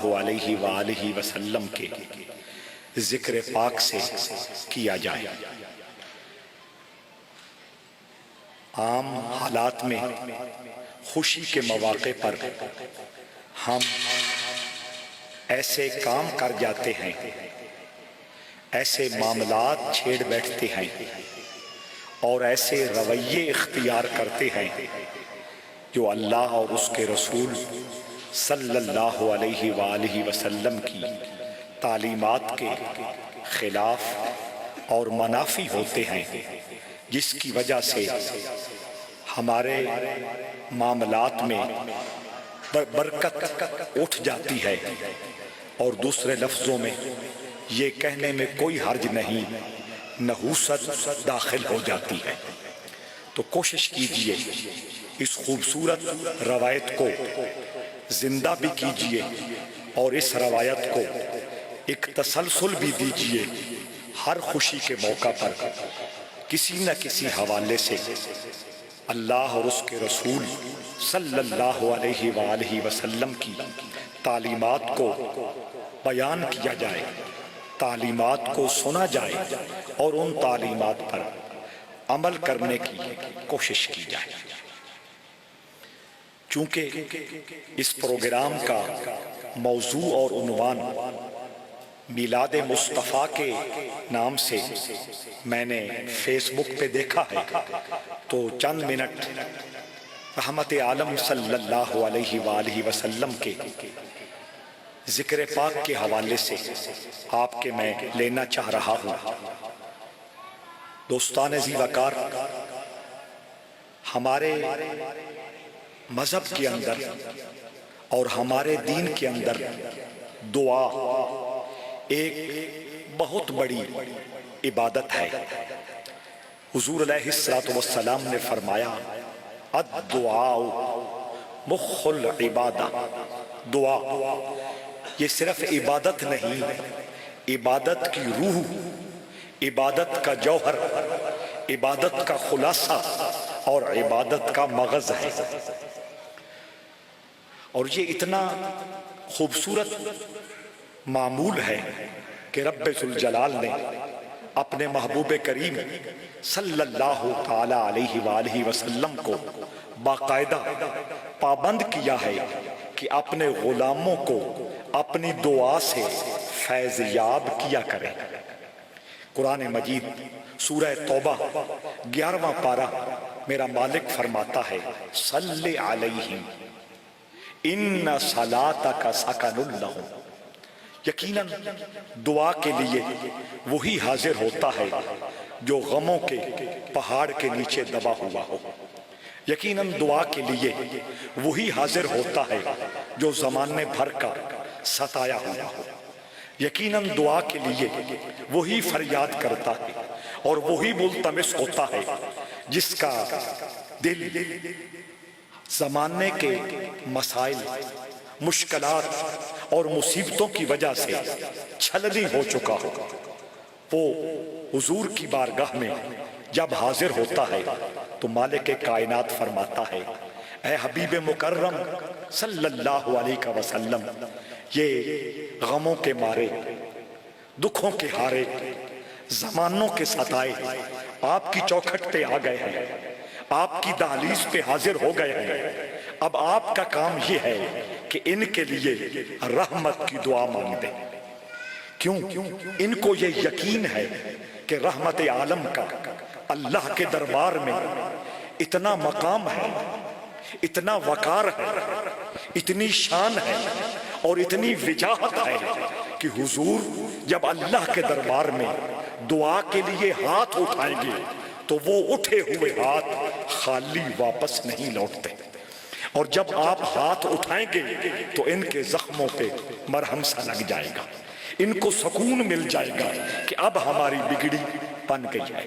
اللہ علیہ وآلہ وسلم کے ذکر پاک سے کیا جائے۔ عام حالات میں خوشی کے مواقع پر ہم ایسے کام کر جاتے ہیں، ایسے معاملات چھیڑ بیٹھتے ہیں اور ایسے رویے اختیار کرتے ہیں جو اللہ اور اس کے رسول صلی اللہ علیہ وآلہ وسلم کی تعلیمات کے خلاف اور منافی ہوتے ہیں، جس کی وجہ سے ہمارے معاملات میں برکت اٹھ جاتی ہے، اور دوسرے لفظوں میں یہ کہنے میں کوئی حرج نہیں، نحوست داخل ہو جاتی ہے۔ تو کوشش کیجئے اس خوبصورت روایت کو زندہ بھی کیجئے اور اس روایت کو ایک تسلسل بھی دیجئے۔ ہر خوشی کے موقع پر کسی نہ کسی حوالے سے اللہ اور اس کے رسول صلی اللہ علیہ وآلہ وسلم کی تعلیمات کو بیان کیا جائے، تعلیمات کو سنا جائے اور ان تعلیمات پر عمل کرنے کی کوشش کی جائے۔ چونکہ اس پروگرام کا موضوع اور عنوان میلاد مصطفیٰ کے نام سے میں نے فیس بک پہ دیکھا ہے، تو چند منٹ رحمت عالم صلی اللہ علیہ وآلہ وسلم کے ذکر پاک کے حوالے سے آپ کے میں لینا چاہ رہا ہوں۔ دوستان ذی وقار، ہمارے مذہب کے اندر اور ہمارے دین کے اندر دعا ایک بہت بڑی عبادت ہے۔ حضور علیہ السلام نے فرمایا الدعاء مخ العبادہ، دعا یہ صرف عبادت نہیں، عبادت کی روح، عبادت کا جوہر، عبادت کا خلاصہ اور عبادت کا مغز ہے۔ اور یہ اتنا خوبصورت معمول ہے کہ رب ذوالجلال نے اپنے محبوب کریم صلی اللہ تعالی علیہ وآلہ وسلم کو باقاعدہ پابند کیا ہے کہ اپنے غلاموں کو اپنی دعا سے فیض یاب کیا کرے۔ قرآن مجید سورہ توبہ 11واں پارہ میرا مالک فرماتا ہے صلی علیہم ان صلاتک سکن لہم، یقیناً دعا کے لیے وہی حاضر ہوتا ہے جو غموں کے پہاڑ کے نیچے دبا ہوا ہو، یقیناً دعا کے لیے وہی حاضر ہوتا ہے جو زمانے بھر کا ستایا ہوا ہو، یقیناً دعا کے لیے وہی فریاد کرتا ہے اور وہی ملتمس ہوتا ہے جس کا دل زمانے کے مسائل، مشکلات اور مصیبتوں کی وجہ سے چھلنی ہو چکا ہو۔ وہ حضور کی بارگاہ میں جب حاضر ہوتا ہے تو مالک کائنات فرماتا ہے اے حبیب مکرم صلی اللہ علیہ وسلم، یہ غموں کے مارے، دکھوں کے ہارے، زمانوں کے ستائے آپ کی چوکھٹ پہ آ گئے ہیں، آپ کی دہلیز پہ حاضر ہو گئے ہیں۔ اب آپ کا کام یہ ہے کہ ان کے لیے رحمت کی دعا مانگ دیں۔ کیوں؟ ان کو یہ یقین ہے کہ رحمت عالم کا اللہ کے دربار میں اتنا مقام ہے، اتنا وقار ہے، اتنی شان ہے اور اتنی وجاہت ہے کہ حضور جب اللہ کے دربار میں دعا کے لیے ہاتھ اٹھائیں گے تو وہ اٹھے ہوئے ہاتھ خالی واپس نہیں لوٹتے، اور جب آپ ہاتھ اٹھائیں گے تو ان کے زخموں پہ مرہم سا لگ جائے گا، ان کو سکون مل جائے گا کہ اب ہماری بگڑی بن گئی ہے،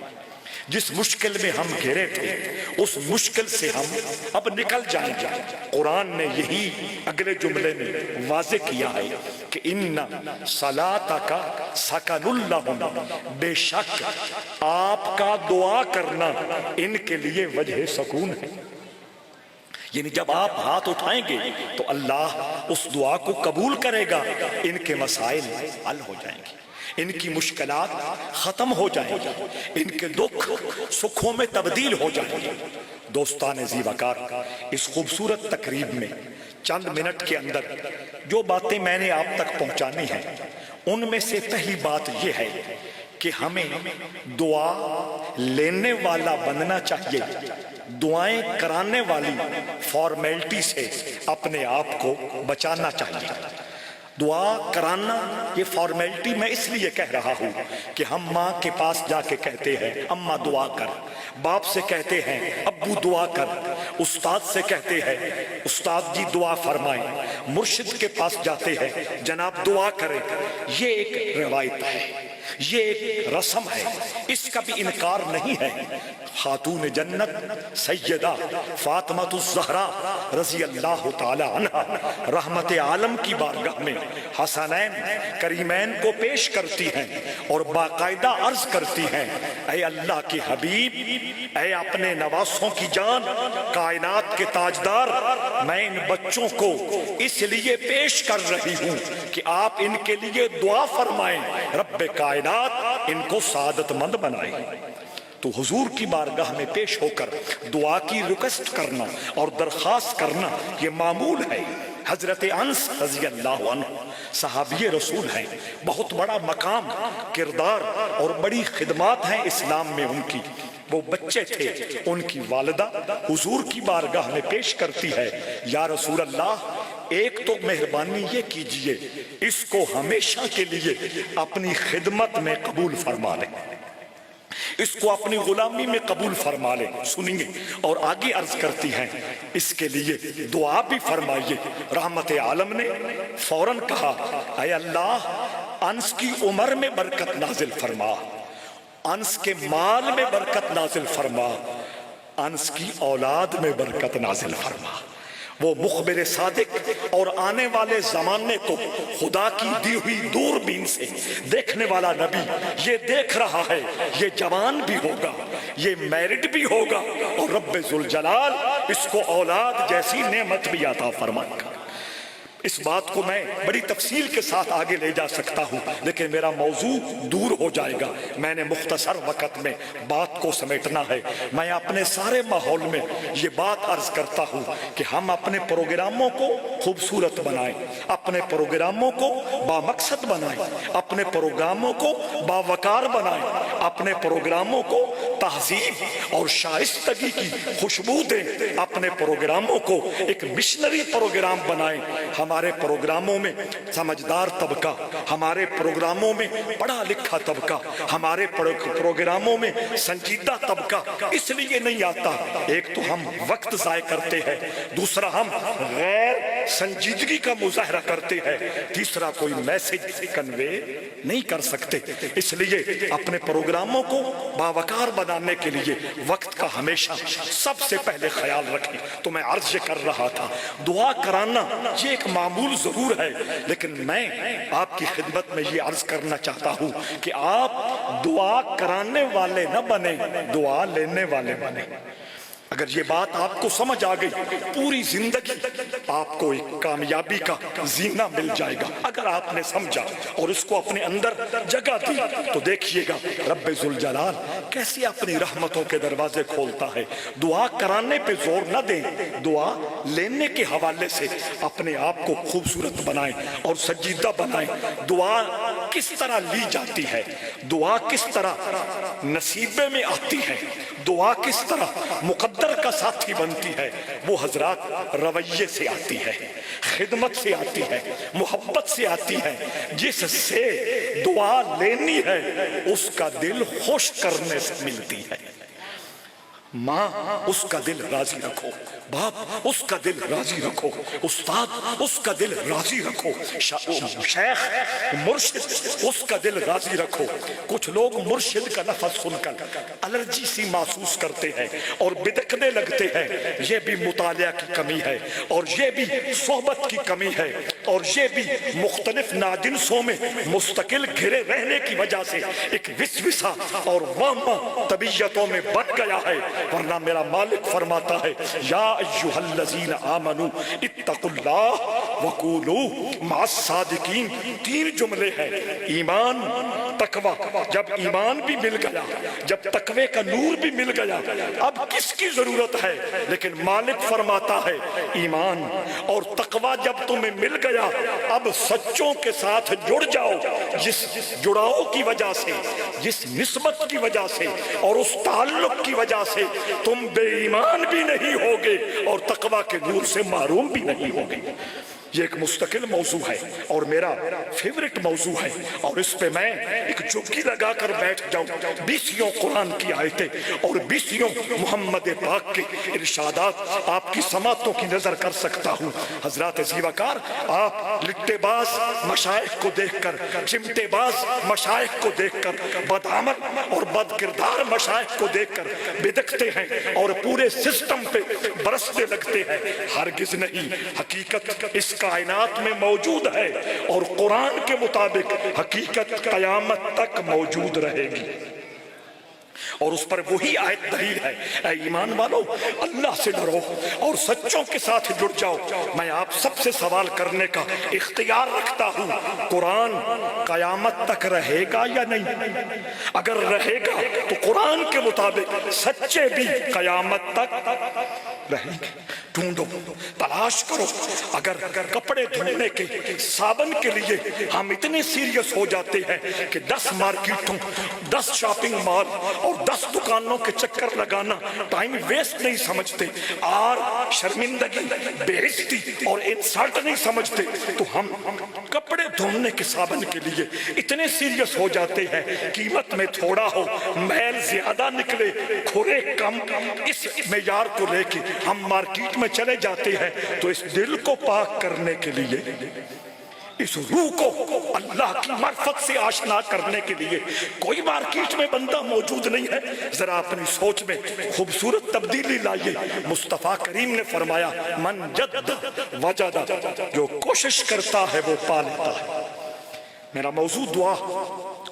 جس مشکل میں ہم گھرے تھے اس مشکل سے ہم اب نکل جائیں گے۔ قرآن نے یہی اگلے جملے میں واضح کیا ہے کہ ان صلاتک سکن لہم، بے شک آپ کا دعا کرنا ان کے لیے وجہ سکون ہے۔ یعنی جب آپ ہاتھ اٹھائیں گے تو اللہ اس دعا کو قبول کرے گا، ان کے مسائل حل ہو جائیں گے، ان کی مشکلات ختم ہو جائیں گی، ان کے دکھ سکھوں میں تبدیل ہو جائیں گے۔ دوستان ذی وقار، اس خوبصورت تقریب میں چند منٹ کے اندر جو باتیں میں نے آپ تک پہنچانی ہیں، ان میں سے پہلی بات یہ ہے کہ ہمیں دعا لینے والا بننا چاہیے، دعائیں کرانے والی فارمیلٹی سے اپنے آپ کو بچانا چاہیے۔ دعا کرانا یہ فارمیلٹی میں اس لیے کہہ رہا ہوں کہ ہم ماں کے پاس جا کے کہتے ہیں اماں دعا کر، باپ سے کہتے ہیں ابو دعا کر، استاد سے کہتے ہیں استاد جی دعا فرمائیں، مرشد کے پاس جاتے ہیں جناب دعا کریں۔ یہ ایک روایت ہے، یہ ایک رسم ہے، اس کا بھی انکار نہیں ہے۔ خاتون جنت سیدہ فاطمہ الزہرا رضی اللہ تعالی عنہ رحمت عالم کی بارگاہ میں حسنین کریمین کو پیش کرتی ہیں اور باقاعدہ عرض کرتی ہیں، اے اللہ کے حبیب، اے اپنے نواسوں کی جان، کائنات کے تاجدار، میں ان بچوں کو اس لیے پیش کر رہی ہوں کہ آپ ان کے لیے دعا فرمائیں، رب کائنات ان کو سعادت مند بنائیں۔ تو حضور کی بارگاہ میں پیش ہو کر دعا کی ریکویسٹ کرنا اور درخواست کرنا یہ معمول ہے۔ حضرت انس رضی اللہ عنہ صحابی رسول ہیں، بہت بڑا مقام، کردار اور بڑی خدمات ہیں اسلام میں ان کی۔ وہ بچے تھے، ان کی والدہ حضور کی بارگاہ میں پیش کرتی ہے، یا رسول اللہ ایک تو مہربانی یہ کیجئے اس کو ہمیشہ کے لیے اپنی خدمت میں قبول فرما لیں، اس کو اپنی غلامی میں قبول فرما لیں۔ سنیے اور آگے عرض کرتی ہیں اس کے لیے دعا بھی فرمائیے۔ رحمت عالم نے فوراً کہا، اے اللہ انس کی عمر میں برکت نازل فرما، انس کے مال میں برکت نازل فرما، انس کی اولاد میں برکت نازل فرما۔ وہ مخبر صادق اور آنے والے زمانے کو خدا کی دی ہوئی دوربین سے دیکھنے والا نبی یہ دیکھ رہا ہے، یہ جوان بھی ہوگا، یہ میرڈ بھی ہوگا، اور رب ذوالجلال اس کو اولاد جیسی نعمت بھی عطا فرمائے گا۔ اس بات کو میں بڑی تفصیل کے ساتھ آگے لے جا سکتا ہوں، لیکن میرا موضوع دور ہو جائے گا۔ میں نے مختصر وقت میں بات کو سمیٹنا ہے۔ میں اپنے سارے ماحول میں یہ بات عرض کرتا ہوں کہ ہم اپنے پروگراموں کو خوبصورت بنائیں، اپنے پروگراموں کو بامقصد بنائیں، اپنے پروگراموں کو باوقار بنائیں، اپنے پروگراموں کو تہذیب اور شائستگی کی خوشبو دیں، اپنے پروگراموں کو ایک مشنری پروگرام بنائیں۔ ہمارے پروگراموں میں سمجھدار طبقہ، ہمارے پروگراموں میں پڑھا لکھا طبقہ، ہمارے پروگراموں میں سنجیدہ طبقہ اس لیے نہیں آتا، ایک تو ہم وقت ضائع کرتے ہیں، دوسرا ہم غیر سنجیدگی کا مظاہرہ کرتے ہیں، تیسرا کوئی میسج کنوے نہیں کر سکتے۔ اس لیے اپنے پروگراموں کو باوقار بنانے کے لیے وقت کا ہمیشہ سب سے پہلے خیال رکھیں۔ تو میں عرض یہ کر رہا تھا، دعا کرانا یہ ایک معمول ضرور ہے، لیکن میں آپ کی خدمت میں یہ عرض کرنا چاہتا ہوں کہ آپ دعا کرانے والے نہ بنیں، دعا لینے والے بنیں۔ اگر یہ بات آپ کو سمجھ آ گئی، پوری زندگی آپ کو ایک کامیابی کا زینہ مل جائے گا۔ اگر آپ نے سمجھا اور اس کو اپنے اندر جگہ دی تو دیکھیے گا رب ذوالجلال کیسے اپنی رحمتوں کے دروازے کھولتا ہے۔ دعا کرانے پہ زور نہ دیں، دعا لینے کے حوالے سے اپنے آپ کو خوبصورت بنائیں اور سجیدہ بنائیں۔ دعا کس طرح لی جاتی ہے، دعا کس طرح نصیبے میں آتی ہے، دعا کس طرح مقدر کا ساتھی بنتی ہے، وہ حضرات رویے سے آتی ہے، خدمت سے آتی ہے، محبت سے آتی ہے۔ جس سے دعا لینی ہے اس کا دل خوش کرنے سے ملتی ہے۔ ماں اس کا دل راضی رکھو، باپ اس کا دل راضی رکھو، استاد اس کا دل راضی رکھو، شیخ مرشد اس کا دل راضی رکھو۔ کچھ لوگ مرشد کا لفظ سن کر الرجی سی محسوس کرتے ہیں اور بدکنے لگتے ہیں، یہ بھی مطالعہ کی کمی ہے، اور یہ بھی صحبت کی کمی ہے، اور یہ بھی مختلف ناجنسوں میں مستقل گھرے رہنے کی وجہ سے ایک وسوسہ اور وہمہ طبیعتوں میں بن گیا ہے۔ ورنہ میرا مالک فرماتا ہے، یا ایھا الذین آمنوا اتقوا اللہ وقولوا مع الصادقین. 3 جملے ہیں: ایمان، تقوی. جب ایمان بھی مل گیا، جب تقوی کا نور بھی مل گیا، اب کس کی ضرورت ہے؟ لیکن مالک فرماتا ہے ایمان اور تقوی جب تمہیں مل گیا، اب سچوں کے ساتھ جڑ جاؤ. جس جڑاؤ کی وجہ سے، جس نسبت کی وجہ سے اور اس تعلق کی وجہ سے تم بے ایمان بھی نہیں ہوگے اور تقوی کے نور سے محروم بھی نہیں ہوگے. یہ ایک مستقل موضوع ہے اور میرا فیورٹ موضوع ہے، اور اس پہ میں ایک چوکی لگا کر بیٹھ جاؤں. 20 قرآن کی آیتیں اور 20 محمد پاک کے ارشادات آپ کی سماعتوں کی نظر کر سکتا ہوں. حضرات زیوکار، آپ لٹے باز مشائخ کو دیکھ کر، چمٹے باز مشائخ کو دیکھ کر، بدعمل اور بد کردار مشائخ کو دیکھ کر بدکتے ہیں اور پورے سسٹم پہ برسنے لگتے ہیں. ہرگز نہیں. حقیقت اس کائنات میں موجود ہے اور قرآن کے مطابق حقیقت قیامت تک موجود رہے گی، اور اس پر وہی آیت دلیل ہے. اے ایمان والو، اللہ سے ڈرو اور سچوں کے ساتھ جڑ جاؤ. میں آپ سب سے سوال کرنے کا اختیار رکھتا ہوں، قرآن قیامت تک رہے گا یا نہیں؟ اگر رہے گا تو قرآن کے مطابق سچے بھی قیامت تک رہیں گے. ڈھونڈو، تلاش کرو. اگر کپڑے دھونے کے صابن کے لیے ہم اتنے سیریس ہو جاتے ہیں کہ 10 مارکیٹوں، 10 شاپنگ مال اور 10 دکانوں کے چکر لگانا ٹائم ویسٹ نہیں سمجھتے، اور شرمندگی، بے عزتی اور انسلٹ نہیں سمجھتے، تو ہم کپڑے دھونے کے صابن کے لیے اتنے سیریس ہو جاتے ہیں، قیمت میں تھوڑا ہو، میل زیادہ نکلے، کھرے کم، اس معیار کو لے کے ہم مارکیٹ میں چلے جاتے ہیں. تو اس دل کو پاک کرنے کے لیے، اس روح کو اللہ کی معرفت سے آشنا کرنے کے لیے کوئی مارکیٹ میں بندہ موجود نہیں ہے. ذرا اپنی سوچ میں خوبصورت تبدیلی لائیے. مصطفیٰ کریم نے فرمایا من جد وجد، جو کوشش کرتا ہے وہ پا لیتا ہے. میرا موضوع دعا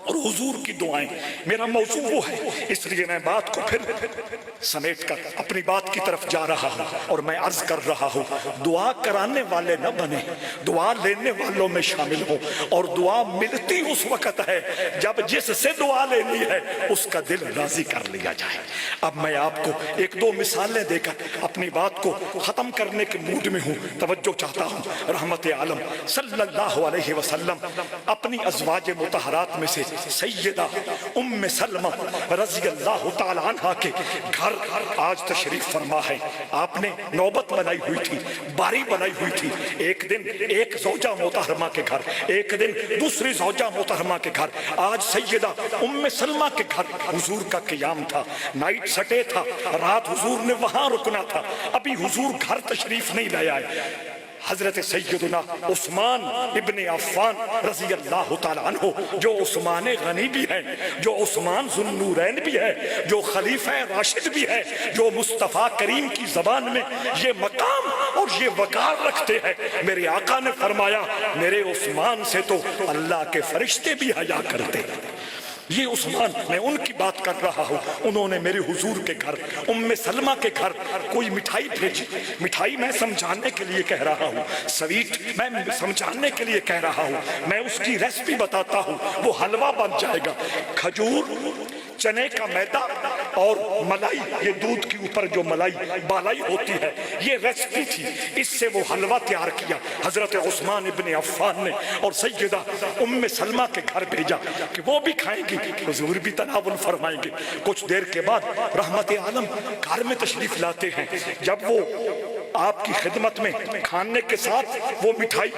اور حضور کی دعائیں، میرا موضوع وہ ہے. اس لیے میں بات کو پھر سمیٹ کر اپنی بات کی طرف جا رہا ہوں اور میں عرض کر رہا ہوں، دعا کرانے والے نہ بنے، دعا لینے والوں میں شامل ہو. اور دعا ملتی اس وقت ہے جب جس سے دعا لینی ہے اس کا دل راضی کر لیا جائے. اب میں آپ کو 1-2 مثالیں دے کر اپنی بات کو ختم کرنے کے موڈ میں ہوں. توجہ چاہتا ہوں. رحمت عالم صلی اللہ علیہ وسلم اپنی ازواج مطہرات میں سے سیدہ ام سلمہ رضی اللہ تعالی عنہ کے گھر آج تشریف فرما ہے. آپ نے نوبت بنائی ہوئی تھی، باری بنائی ہوئی تھی. ایک دن ایک زوجہ محترمہ کے گھر، ایک دن دوسری زوجہ محترمہ کے گھر. آج سیدہ ام سلمہ کے گھر حضور کا قیام تھا، نائٹ سٹے تھا، رات حضور نے وہاں رکنا تھا. ابھی حضور گھر تشریف نہیں لے آئے. حضرت سیدنا عثمان ابن عفان رضی اللہ تعالیٰ عنہ، جو عثمان غنی بھی ہیں، جو عثمان ذو النورین بھی ہے، جو خلیفہ راشد بھی ہے، جو مصطفیٰ کریم کی زبان میں یہ مقام اور یہ وقار رکھتے ہیں. میرے آقا نے فرمایا میرے عثمان سے تو اللہ کے فرشتے بھی حیا کرتے ہیں. یہ عثمان، میں ان کی بات کر رہا ہوں. انہوں نے میرے حضور کے گھر ام سلمہ کے گھر کوئی مٹھائی بھیجی. مٹھائی میں سمجھانے کے لیے کہہ رہا ہوں، سویٹ میں سمجھانے کے لیے کہہ رہا ہوں. میں اس کی ریسپی بتاتا ہوں، وہ حلوہ بن جائے گا. کھجور، چنے کا میدا اور ملائی، یہ دودھ کے اوپر جو ملائی بالائی ہوتی ہے، یہ ریسپی تھی. اس سے وہ حلوہ تیار کیا حضرت عثمان ابن عفان نے اور سیدہ ام سلمہ کے گھر بھیجا کہ وہ بھی کھائیں گی، حضور بھی تناول فرمائیں گے. کچھ دیر کے بعد رحمت عالم گھر میں تشریف لاتے ہیں. جب وہ آپ کی خدمت میں کھانے کے ساتھ وہ مٹھائی،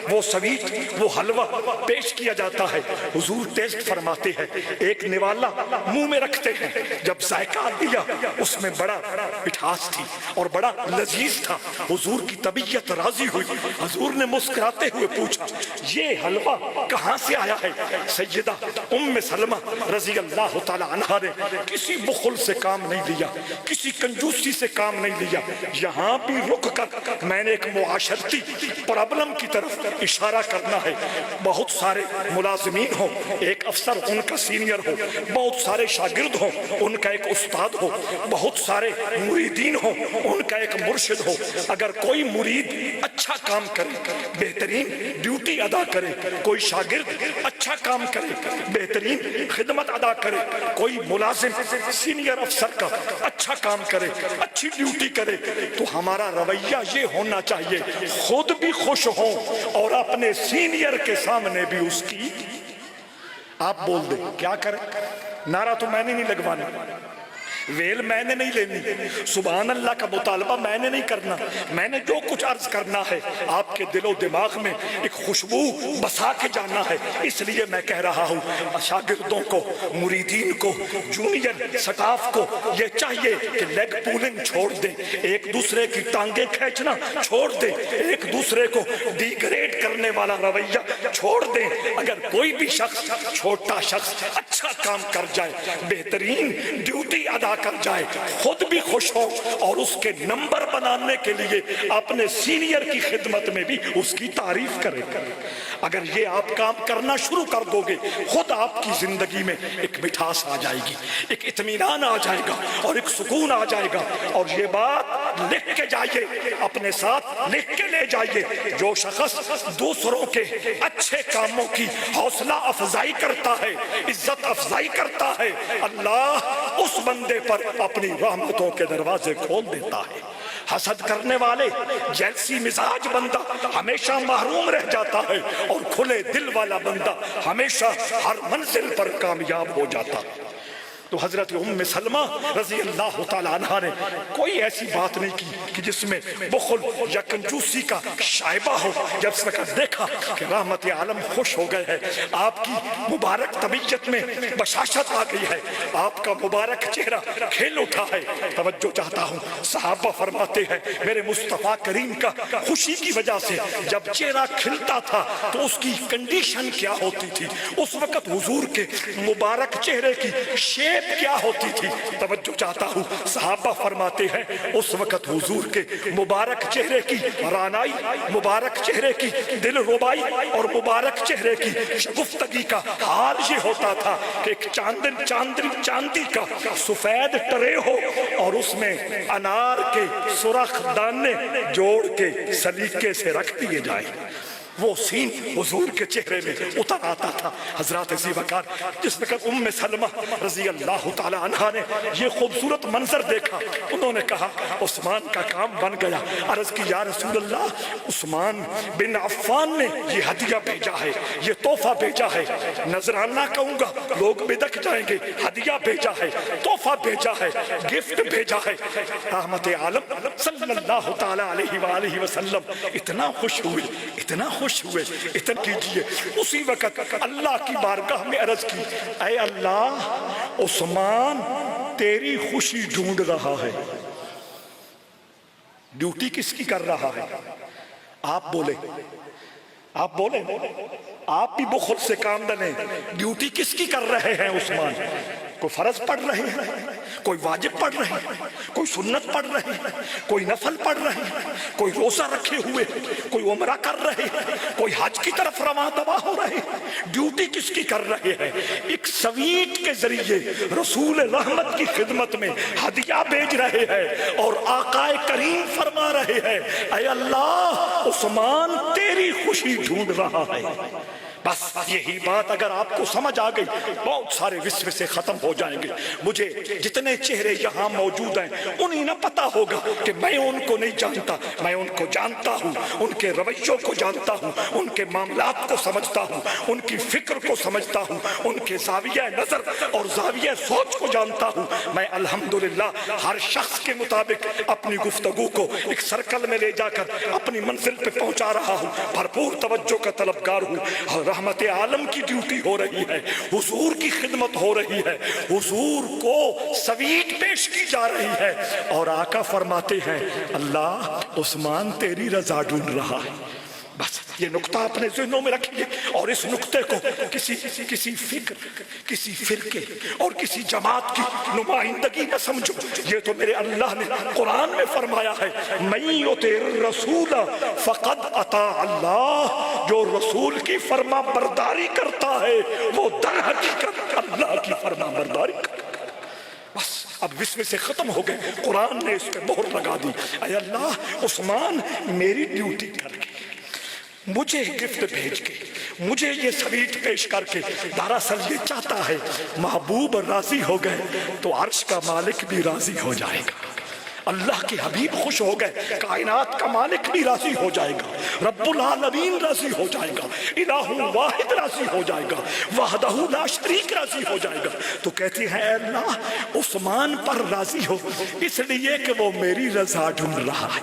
وہ سویٹ، وہ حلوہ پیش کیا جاتا ہے، حضور ٹیسٹ فرماتے ہیں. ایک نوالا منہ میں رکھتے ہیں. جب ذائقہ دیا اس میں بڑا مٹھاس تھی اور بڑا لذیذ تھا. حضور کی طبیعت راضی ہوئی. حضور نے مسکراتے ہوئے پوچھا یہ حلوہ کہاں سے آیا ہے؟ سیدہ ام سلمہ رضی اللہ تعالی عنہا نے کسی بخل سے کام نہیں لیا، کسی کنجوسی سے کام نہیں لیا. یہاں بھی رک کر میں نے ایک معاشرتی پرابلم کی طرف اشارہ کرنا ہے. بہت سارے ملازمین ہوں، ایک افسر ان کا سینئر ہو، بہت سارے شاگرد ہوں، ان کا ایک استاد ہو، بہت سارے مریدین ہوں، ان کا ایک مرشد ہو. اگر کوئی مرید اچھا کام کرے، بہترین ڈیوٹی ادا کرے، کوئی شاگرد اچھا کام کرے، بہترین خدمت ادا کرے، کوئی ملازم سینئر افسر کا اچھا کام کرے، اچھی ڈیوٹی کرے، تو ہمارا رویہ یہ ہونا چاہیے خود بھی خوش ہوں اور اپنے سینئر کے سامنے بھی اس کی. آپ بول دیں کیا کریں؟ نعرہ تو میں نے نہیں لگوانا، ویل میں نے نہیں لینی، سبحان اللہ کا مطالبہ میں نے نہیں کرنا. میں نے جو کچھ عرض کرنا ہے آپ کے دل و دماغ میں ایک خوشبو بسا کے جانا ہے. اس لیے میں کہہ رہا ہوں شاگردوں کو، مریدین کو، جونیئر سٹاف کو یہ چاہیے کہ لیگ پولنگ چھوڑ دیں، ایک دوسرے کی ٹانگیں کھینچنا چھوڑ دیں، ایک دوسرے کو ڈیگریڈ کرنے والا رویہ چھوڑ دیں. اگر کوئی بھی شخص، چھوٹا شخص اچھا کام کر جائے، بہترین ڈیوٹی ادا کر جائے، خود بھی خوش ہو اور اس کے نمبر بنانے کے لیے اپنے سینئر کی خدمت میں بھی اس کی تعریف کرے. اگر یہ آپ کام کرنا شروع کر دو گے، خود آپ کی زندگی میں ایک مٹھاس آ جائے گی، ایک اطمینان آ جائے گا اور ایک سکون آ جائے گا. اور یہ بات لکھ کے جائیے، اپنے ساتھ لکھ کے لے جائیے، جو شخص دوسروں کے اچھے کاموں کی حوصلہ افزائی کرتا ہے، عزت افزائی کرتا ہے، اللہ اس بندے پر اپنی رحمتوں کے دروازے کھول دیتا ہے. حسد کرنے والے، جیلسی مزاج بندہ ہمیشہ محروم رہ جاتا ہے، اور کھلے دل والا بندہ ہمیشہ ہر منزل پر کامیاب ہو جاتا ہے. تو حضرت ام سلمہ رضی اللہ تعالیٰ عنہ نے کوئی ایسی بات نہیں کی کہ جس میں بخل یا کنجوسی کا شائبہ ہو. جب اس وقت دیکھا کہ رحمت عالم خوش ہو گئے ہیں، آپ کی مبارک طبیعت میں بشاشت آ گئی ہے، آپ کا مبارک چہرہ کھل اٹھا ہے. توجہ چاہتا ہوں، صحابہ فرماتے ہیں میرے مصطفیٰ کریم کا خوشی کی وجہ سے جب چہرہ کھلتا تھا تو اس کی کنڈیشن کیا ہوتی تھی، اس وقت حضور کے مبارک چہرے کی شیپ کیا ہوتی تھی. توجہ چاہتا ہوں، صحابہ فرماتے ہیں اس وقت حضور کے مبارک چہرے کی رانائی، مبارک چہرے کی دل ربائی اور مبارک چہرے کی شگفتگی کا حال یہ ہوتا تھا کہ ایک چاندی کا سفید ٹرے ہو اور اس میں انار کے سرخ دانے جوڑ کے سلیقے سے رکھ دیے جائیں. وہ سین حضور کے چہرے میں اتر آتا تھا. حضرات زیبکار جس وقت ام سلمہ رضی اللہ تعالی عنہ نے یہ خوبصورت منظر دیکھا، انہوں نے کہا عثمان کا کام بن گیا. عرض کی یا رسول اللہ، عثمان بن عفان نے یہ ہدیہ بھیجا ہے، یہ تحفہ بھیجا ہے. نذرانہ کہوں گا لوگ بدک جائیں گے، ہدیہ بھیجا ہے، تحفہ بھیجا ہے، گفٹ بھیجا ہے. رحمت عالم صلی اللہ تعالی علیہ وآلہ وسلم اتنا خوش ہوئے، اتنا خوش ہوئے، اتنا کیجئے. اسی وقت اللہ کی بارگاہ میں عرض کی، اے اللہ، عثمان تیری خوشی ڈھونڈ رہا ہے. ڈیوٹی کس کی کر رہا ہے؟ آپ بولے، آپ بولے، آپ بھی بخل سے کام ڈلیں. ڈیوٹی کس کی کر رہے ہیں عثمان؟ کوئی فرض پڑھ رہے ہیں، کوئی واجب پڑھ رہے ہیں، کوئی سنت پڑھ رہے ہیں، کوئی نفل پڑھ رہے ہیں، کوئی روزہ رکھے ہوئے، کوئی عمرہ کر رہے ہیں، کوئی حج کی طرف رواں دوا ہو رہے ہیں. ڈیوٹی کس کی کر رہے ہیں؟ ایک سویٹ کے ذریعے رسول رحمت کی خدمت میں ہدیہ بھیج رہے ہیں اور آقا کریم فرما رہے ہیں، اے اللہ، عثمان تیری خوشی ڈھونڈ رہا ہے. بس یہی بات اگر آپ کو سمجھ آ گئی، بہت سارے وسوسے ختم ہو جائیں گے. مجھے جتنے چہرے یہاں موجود ہیں انہیں نہ پتا ہوگا کہ میں ان کو نہیں جانتا، میں ان کو جانتا ہوں، ان کے رویوں کو جانتا ہوں، ان کے معاملات کو سمجھتا ہوں، ان کی فکر کو سمجھتا ہوں، ان کے زاویہ نظر اور زاویہ سوچ کو جانتا ہوں. میں الحمدللہ ہر شخص کے مطابق اپنی گفتگو کو ایک سرکل میں لے جا کر اپنی منزل پہ پہنچا رہا ہوں. بھرپور توجہ کا طلبگار ہوں. رحمت عالم کی ڈیوٹی ہو رہی ہے، حضور کی خدمت ہو رہی ہے، حضور کو سویٹ پیش کی جا رہی ہے، اور آقا فرماتے ہیں اللہ، عثمان تیری رضا ڈھونڈ رہا ہے. بس یہ نقطہ اپنے ذہنوں میں رکھیے اور اس نقطے کو کسی فکر، کسی فرقے اور کسی جماعت کی نمائندگی نہ سمجھو۔ یہ تو میرے اللہ نے قرآن میں فرمایا ہے، من یطع الرسول فقد اطاع اللہ، جو رسول کی فرما برداری کرتا ہے وہ در حقیقت اللہ کی فرما برداری کرتا ہے۔ بس اب وسوسے ختم ہو گئے، قرآن نے اس پہ مہر لگا دی۔ اے اللہ، عثمان میری ڈیوٹی کر کے، مجھے گفٹ بھیج کے، مجھے یہ سویٹ پیش کر کے، دراصل یہ چاہتا ہے محبوب راضی ہو گئے تو عرش کا مالک بھی راضی ہو جائے گا، اللہ کے حبیب خوش ہو گئے کائنات کا مالک بھی راضی ہو جائے گا، رب العالمین راضی ہو جائے گا، الہ واحد راضی ہو جائے گا، وحدہ لا شریک راضی ہو جائے گا۔ تو کہتی ہیں اے اللہ عثمان پر راضی ہو اس لیے کہ وہ میری رضا ڈھونڈ رہا ہے۔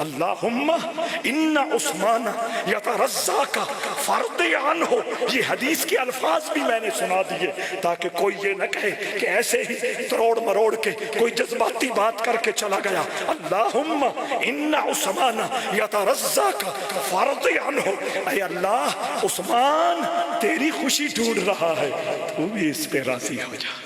اللہم ان عثمان یترضاک فرد عنہ، یہ حدیث کے الفاظ بھی میں نے سنا دیے تاکہ کوئی یہ نہ کہے کہ ایسے ہی تروڑ مروڑ کے کوئی جذباتی بات کر کے چلا گیا۔ اللہم ان عثمان یترضاک فرد عنہ، اے اللہ عثمان تیری خوشی ڈھونڈ رہا ہے، تو بھی اس پہ راضی ہو جا۔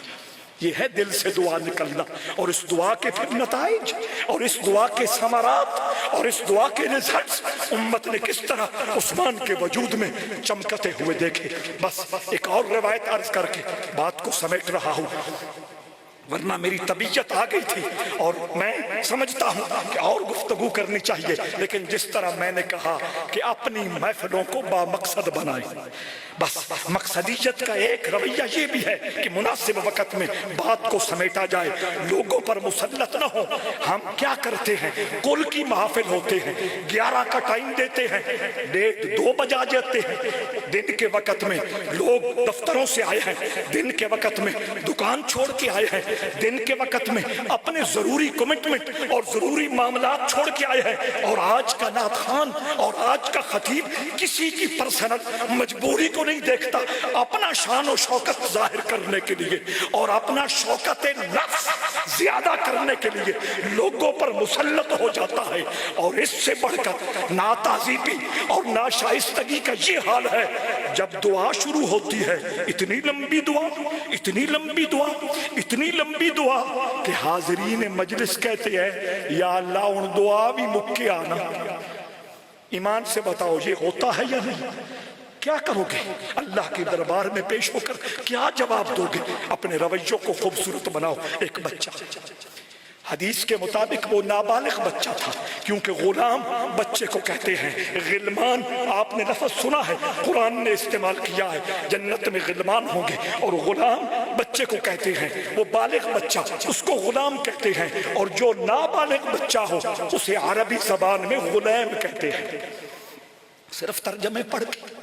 یہ ہے دل سے دعا نکلنا، اور اس دعا کے پھر نتائج اور اس دعا کے ثمرات اور اس دعا کے رزلٹس امت نے کس طرح عثمان کے وجود میں چمکتے ہوئے دیکھے۔ بس ایک اور روایت عرض کر کے بات کو سمیٹ رہا ہوں، ورنہ میری طبیعت آ گئی تھی اور میں سمجھتا ہوں کہ اور گفتگو کرنی چاہیے، لیکن جس طرح میں نے کہا کہ اپنی محفلوں کو با مقصد بنائیں، بس مقصدیت کا ایک رویہ یہ بھی ہے کہ مناسب وقت میں بات کو سمیٹا جائے، لوگوں پر مسلط نہ ہو۔ ہم کیا کرتے ہیں، کل کی محافل ہوتے ہیں، 11 کا ٹائم دیتے ہیں، 1:30 بجا جاتے ہیں، دن کے وقت میں لوگ دفتروں سے آئے ہیں، دن کے وقت میں دکان چھوڑ کے آئے ہیں، دن کے وقت میں اپنے ضروری کمٹمنٹ اور ضروری معاملات چھوڑ کے آئے ہیں، اور آج کا نعت خوان اور آج کا خطیب کسی کی پرسنل مجبوری کو نہیں دیکھتا، اپنا شان و شوکت ظاہر کرنے کے لیے اور اپنا شوکت نفس زیادہ کرنے کے لیے لوگوں پر مسلط ہو جاتا ہے، اور اس سے بڑھ کر ناتعظیمی اور ناشائستگی کا یہ حال ہے جب دعا شروع ہوتی ہے، اتنی لمبی دعا، اتنی لمبی دعا، اتنی لمبی دعا کہ حاضرین مجلس کہتے ہیں یا اللہ ان دعا بھی مکے آنا۔ ایمان سے بتاؤ یہ ہوتا ہے یا نہیں؟ کیا کرو گے اللہ کے دربار میں پیش ہو کر، کیا جواب دو گے؟ اپنے رویوں کو خوبصورت بناؤ۔ ایک بچہ، حدیث کے مطابق وہ نابالغ بچہ تھا، کیونکہ غلام بچے کو کہتے ہیں، غلمان آپ نے لفظ سنا ہے، قرآن نے استعمال کیا ہے، جنت میں غلمان ہوں گے، اور غلام بچے کو کہتے ہیں، وہ بالغ بچہ اس کو غلام کہتے ہیں، اور جو نابالغ بچہ ہو اسے عربی زبان میں غلام کہتے ہیں۔ صرف ترجمے پڑھ کے،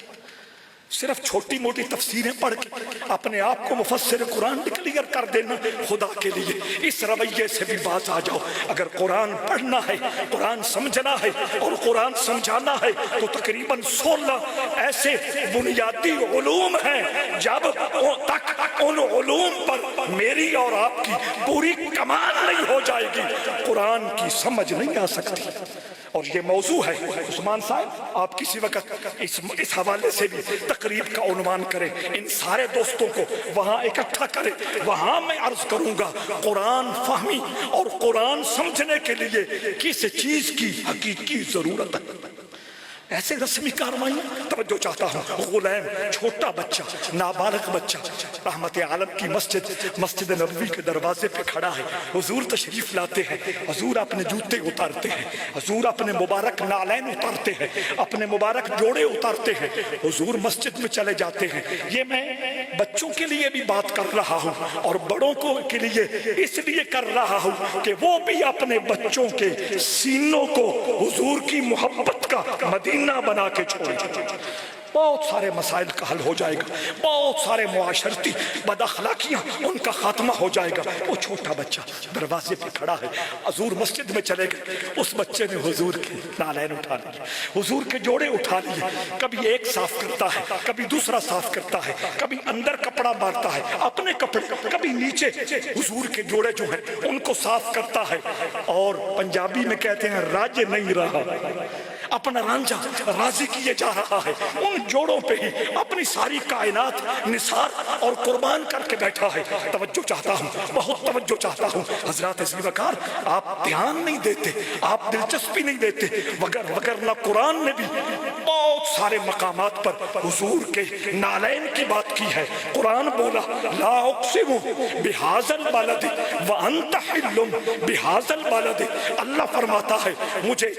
صرف چھوٹی موٹی تفسیریں پڑھ کے اپنے آپ کو مفسر قرآن ڈکلیئر کر دینا، خدا کے لیے اس رویے سے بھی باز آ جاؤ۔ اگر قرآن پڑھنا ہے، قرآن سمجھنا ہے اور قرآن سمجھانا ہے تو تقریباً 16 ایسے بنیادی علوم ہیں جب تک ان علوم پر میری اور آپ کی پوری کمان نہیں ہو جائے گی قرآن کی سمجھ نہیں آ سکتی۔ اور یہ موضوع ہے، عثمان صاحب آپ کسی وقت اس حوالے سے بھی تقریب کا عنوان کریں، ان سارے دوستوں کو وہاں اکٹھا کریں، وہاں میں عرض کروں گا قرآن فہمی اور قرآن سمجھنے کے لیے کس چیز کی حقیقی ضرورت ہے۔ ایسے رسمی کارروائیاں توجہ چاہتا ہوں، غلام چھوٹا بچہ، نابالغ بچہ رحمت عالم کی مسجد نبوی کے دروازے پہ کھڑا ہے، حضور تشریف لاتے ہیں، حضور اپنے جوتے اتارتے ہیں، حضور اپنے مبارک نالین اتارتے ہیں، اپنے مبارک جوڑے اتارتے ہیں، حضور مسجد میں چلے جاتے ہیں۔ یہ میں بچوں کے لیے بھی بات کر رہا ہوں اور بڑوں کو کے لیے اس لیے کر رہا ہوں کہ وہ بھی اپنے بچوں کے سینوں کو حضور کی محبت کا مدینہ بنا کے چھوڑے، بہت سارے مسائل کا حل ہو جائے گا، بہت سارے معاشرتی بد اخلاقیاں ان کا خاتمہ ہو جائے گا۔ وہ چھوٹا بچہ دروازے پہ کھڑا ہے، حضور مسجد میں چلے گئے، اس بچے نے حضور کے نالین اٹھا لیے، حضور کے جوڑے اٹھا لیے، کبھی ایک صاف کرتا ہے، کبھی دوسرا صاف کرتا ہے، کبھی اندر کپڑا مارتا ہے اپنے کپڑے، کبھی نیچے حضور کے جوڑے جو ہیں ان کو صاف کرتا ہے، اور پنجابی میں کہتے ہیں رج نہیں رہا، اپنا رانجھا راضی کیے جا رہا ہے، ان جوڑوں پہ ہی اپنی ساری کائنات نثار اور قربان کر کے بیٹھا ہے۔ توجہ چاہتا ہوں، بہت توجہ چاہتا ہوں حضرات زیوکار، آپ دھیان نہیں دیتے، آپ دلچسپی نہیں دیتے، وگرنہ قرآن نے بھی بہت سارے مقامات پر حضور کے نالین کی بات کی ہے۔ قرآن بولا لا اقسم بہذا البلد وانت حل بہذا البلد، اللہ فرماتا ہے مجھے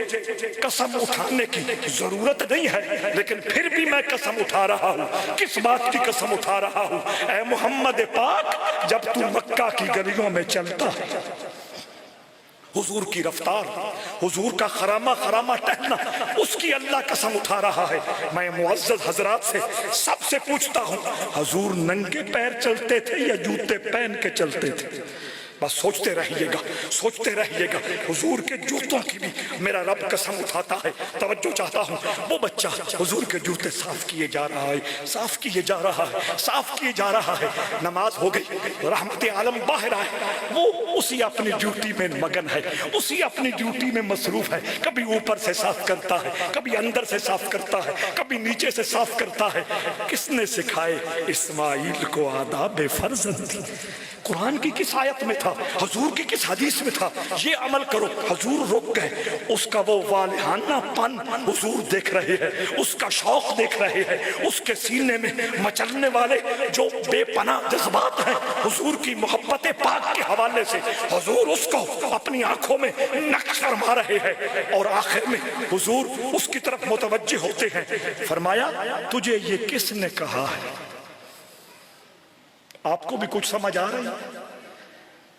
قسم اٹھانے کی ضرورت نہیں ہے، لیکن پھر بھی میں قسم اٹھا رہا ہوں۔ کس بات کی قسم اٹھا رہا ہوں؟ اے محمد پاک، جب تو مکہ کی گلیوں میں چلتا ہے، حضور کی رفتار، حضور کا خرامہ ٹہلنا، اس کی اللہ قسم اٹھا رہا ہے۔ میں معزز حضرات سے سب سے پوچھتا ہوں، حضور ننگے پیر چلتے تھے یا جوتے پہن کے چلتے تھے؟ بس سوچتے رہیے گا، سوچتے رہیے گا۔ حضور کے جوتوں کی بھی میرا رب قسم اٹھاتا ہے۔ توجہ چاہتا ہوں، وہ بچہ حضور کے جوتے صاف کیے جا رہا ہے، صاف کیے جا رہا ہے، صاف کیے جا رہا ہے۔ نماز ہو گئی، رحمت عالم باہر آئے، وہ اسی اپنی ڈیوٹی میں مگن ہے، اسی اپنی ڈیوٹی میں مصروف ہے۔ کبھی اوپر سے صاف کرتا ہے، کبھی اندر سے صاف کرتا ہے، کبھی نیچے سے صاف کرتا ہے۔ کس نے سکھائے اسماعیل کو آداب فرزند؟ قرآن کی کس آیت میں تھا؟ حضور کی کس حدیث میں تھا؟ یہ عمل کرو۔ حضور رک گئے، اس کا وہ والہانہ پن حضور دیکھ رہے ہیں، اس کا شوق دیکھ رہے ہیں، اس کے سینے میں مچلنے والے جو بے پناہ جذبات ہیں حضور کی محبت پاک کے حوالے سے، حضور اس کو اپنی آنکھوں میں نقش فرما رہے ہیں۔ اور آخر میں حضور اس کی طرف متوجہ ہوتے ہیں، فرمایا تجھے یہ کس نے کہا ہے؟ آپ کو بھی کچھ سمجھ آ رہی ہے؟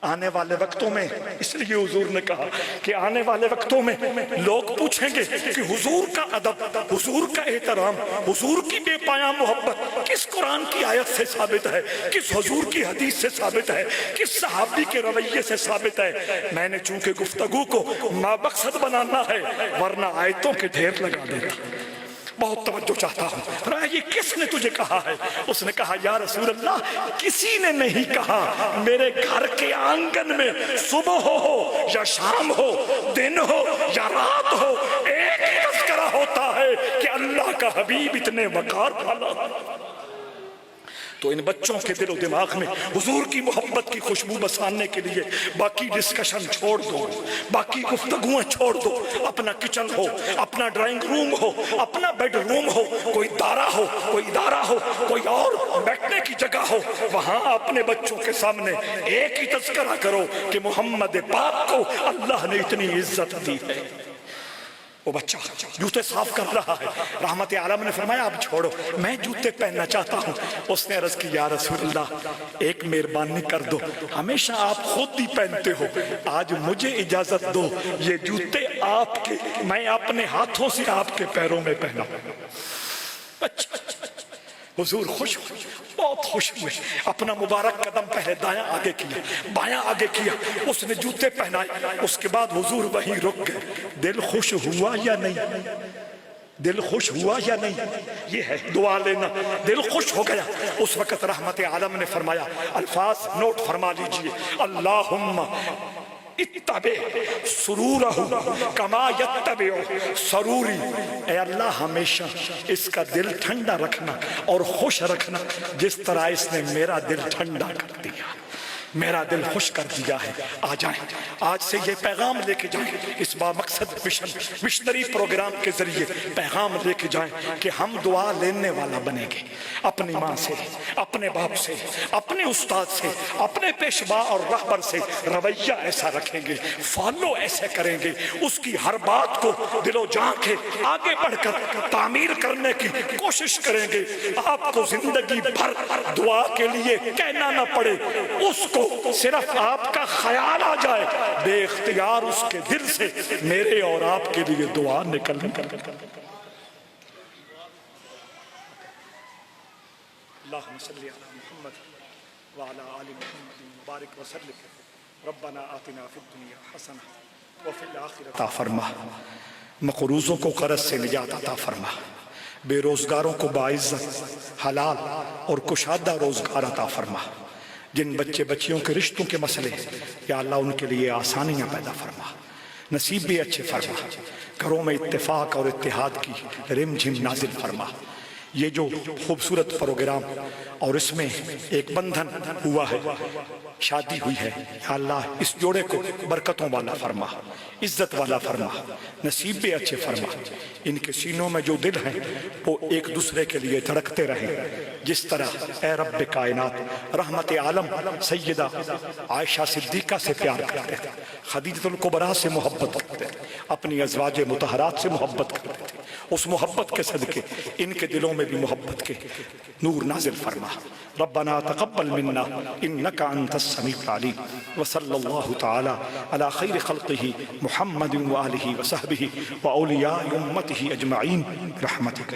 آنے والے وقتوں میں، اس لیے حضور نے کہا کہ آنے والے وقتوں میں لوگ پوچھیں گے کہ حضور کا ادب، حضور کا احترام، حضور کی بے پایاں محبت کس قرآن کی آیت سے ثابت ہے، کس حضور کی حدیث سے ثابت ہے، کس صحابی کے رویے سے ثابت ہے؟ میں نے چونکہ گفتگو کو مابقصد بنانا ہے، ورنہ آیتوں کے ڈھیر لگا دیتا۔ بہت توجہ چاہتا ہوں، یہ کس نے تجھے کہا ہے؟ اس نے کہا یا رسول اللہ کسی نے نہیں کہا، میرے گھر کے آنگن میں صبح ہو یا شام ہو، دن ہو یا رات ہو، ایک ہی تذکرہ ہوتا ہے کہ اللہ کا حبیب اتنے وقار والا۔ تو ان بچوں کے دل و دماغ میں حضور کی محبت کی خوشبو بسانے کے لیے باقی ڈسکشن چھوڑ دو، باقی گفتگویں چھوڑ دو۔ اپنا کچن ہو، اپنا ڈرائنگ روم ہو، اپنا بیڈ روم ہو، کوئی دارہ ہو، کوئی ادارہ ہو، کوئی اور بیٹھنے کی جگہ ہو، وہاں اپنے بچوں کے سامنے ایک ہی تذکرہ کرو کہ محمد پاک کو اللہ نے اتنی عزت دی ہے۔ وہ بچہ جوتے صاف کر رہا ہے، رحمت عالم نے فرمایا اب چھوڑو، میں جوتے پہننا چاہتا ہوں۔ اس نے عرض کی یا رسول اللہ ایک مہربانی کر دو، ہمیشہ آپ خود ہی پہنتے ہو، آج مجھے اجازت دو یہ جوتے آپ کے، میں اپنے ہاتھوں سے آپ کے پیروں میں پہنا۔ حضور خوش ہوئے، بہت خوش ہوئے، اپنا مبارک قدم پہلے دایاں آگے کیا، بایاں آگے کیا، اس نے جوتے پہنائے۔ اس کے بعد حضور وہیں رک گئے۔ دل خوش ہوا یا نہیں؟ دل خوش ہوا یا نہیں؟ یہ ہے دعا لینا، دل خوش ہو گیا۔ اس وقت رحمت عالم نے فرمایا، الفاظ نوٹ فرما لیجئے، اللہم اتبع سرورہ کما یتبع سروری، اے اللہ ہمیشہ اس کا دل ٹھنڈا رکھنا اور خوش رکھنا جس طرح اس نے میرا دل ٹھنڈا کر دیا، میرا دل خوش کر دیا ہے۔ آ جائیں، آج سے یہ پیغام لے کے جائیں، اس بامقصد مشنری پروگرام کے ذریعے پیغام لے کے جائیں کہ ہم دعا لینے والا بنیں گے، اپنی ماں سے، اپنے باپ سے، اپنے استاد سے، اپنے پیشوا اور رہبر سے رویہ ایسا رکھیں گے، فالو ایسے کریں گے، اس کی ہر بات کو دل و جان کے آگے بڑھ کر تعمیر کرنے کی کوشش کریں گے۔ آپ کو زندگی بھر دعا کے لیے کہنا نہ پڑے، اس کو صرف آپ کا خیال آ جائے، بے اختیار اس کے دل سے میرے اور آپ کے لیے دعا نکل نکل۔ اللہم صلی علی محمد وعلی آل محمد مبارک وسلم، ربنا آتنا فی الدنیا حسنہ وفی الآخرۃ عطا فرما، مقروضوں کو قرض سے نجات عطا فرما، بے روزگاروں کو باعزت حلال اور کشادہ روزگار عطا فرما، جن بچے بچیوں کے رشتوں کے مسئلے یا اللہ ان کے لیے آسانیاں پیدا فرما، نصیب بھی اچھے فرما، گھروں میں اتفاق اور اتحاد کی رم جھم نازل فرما۔ یہ جو خوبصورت پروگرام اور اس میں ایک بندھن ہوا ہے، شادی ہوئی ہے، یا اللہ اس جوڑے کو برکتوں والا فرما، عزت والا فرما، نصیب بھی اچھے فرما۔ ان کے سینوں میں جو دل ہیں وہ ایک دوسرے کے لیے دھڑکتے رہیں، جس طرح اے رب کائنات رحمت عالم سیدہ عائشہ صدیقہ سے پیار کرتے تھے، خدیجہ الکبریٰ سے محبت کرتے تھے، اپنی ازواج مطہرات سے محبت کرتے تھے، اس محبت کے صدقے ان کے دلوں میں بھی محبت کے نور نازل فرما۔ ربنا تقبل منا انك انت السميع العليم، وصلى الله تعالى على خير خلقه محمد وآله وصحبه وأولياء أمته أجمعين برحمتك۔